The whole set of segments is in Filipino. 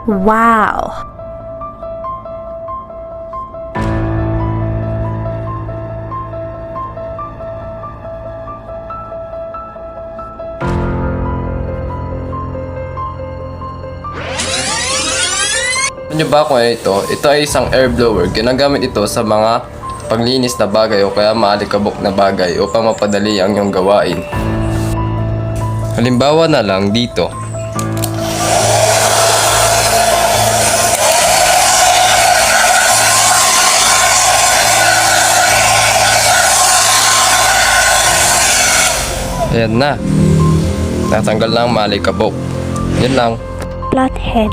Wow! Alam niyo ba kung ano ito? Ito ay isang air blower. Ginagamit ito sa mga paglinis na bagay o kaya maalikabok na bagay upang mapadali ang iyong gawain. Halimbawa na lang dito. Ayan na. Natanggal na ang maalikabok. Yan lang. Flathead.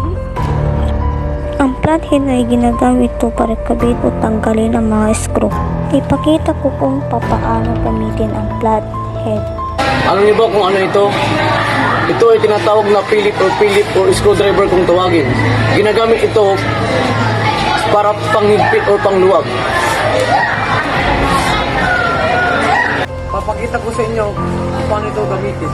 Ang flathead ay ginagamit ito para kabit o tanggalin ang mga screw. Ipakita ko kung papaano gamitin ang flathead. Alam niyo ba kung ano ito? Ito ay tinatawag na Philip o screwdriver kung tawagin. Ginagamit ito para panghigpit o pangluwag. Papakita ko sa inyo kung paano ito gamitin.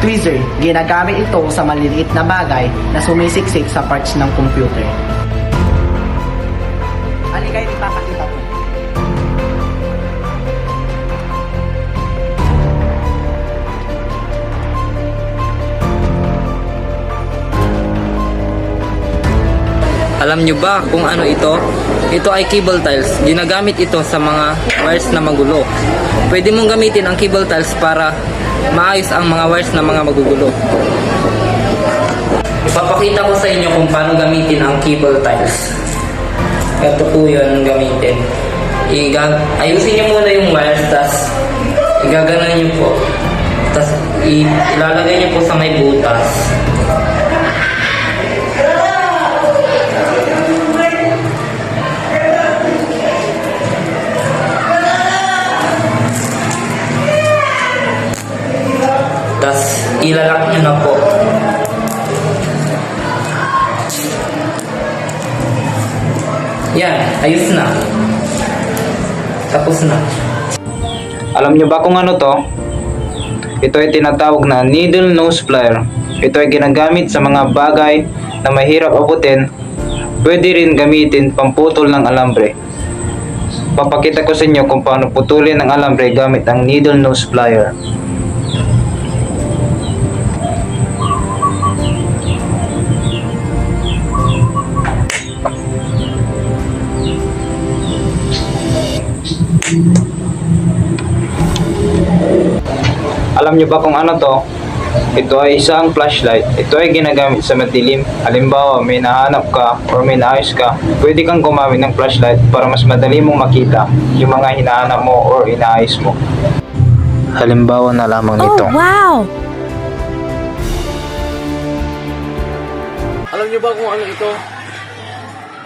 Tweezer, ginagamit ito sa maliliit na bagay na sumisiksik sa parts ng computer. Halika, ipapakita ko. Alam nyo ba kung ano ito? Ito ay cable tiles. Ginagamit ito sa mga wires na magulo. Pwede mong gamitin ang cable tiles para maayos ang mga wires na mga magugulo. Ipapakita ko sa inyo kung paano gamitin ang cable tiles. Ito po yun gamitin. Ayusin nyo muna yung wires, tas igaganan nyo po. Tas ilalagay nyo po sa may butas. Tas ilalak nyo na po. Yan, ayos na. Tapos na. Alam nyo ba kung ano to? Ito ay tinatawag na needle nose plier. Ito ay ginagamit sa mga bagay na mahirap abutin. Pwede rin gamitin pamputol ng alambre. Papakita ko sa inyo kung paano putulin ang alambre gamit ang needle nose plier. Alam nyo ba kung ano to? Ito ay isang flashlight. Ito ay ginagamit sa madilim. Halimbawa, may nahanap ka or may naayos ka, pwede kang gumamit ng flashlight para mas madali mong makita yung mga hinahanap mo or inaayos mo. Halimbawa na lamang nito. Oh, wow! Alam niyo ba kung ano ito?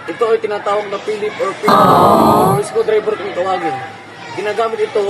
Ito ay tinatawag na Philip or screwdriver kung tawagin. Ginagamit ito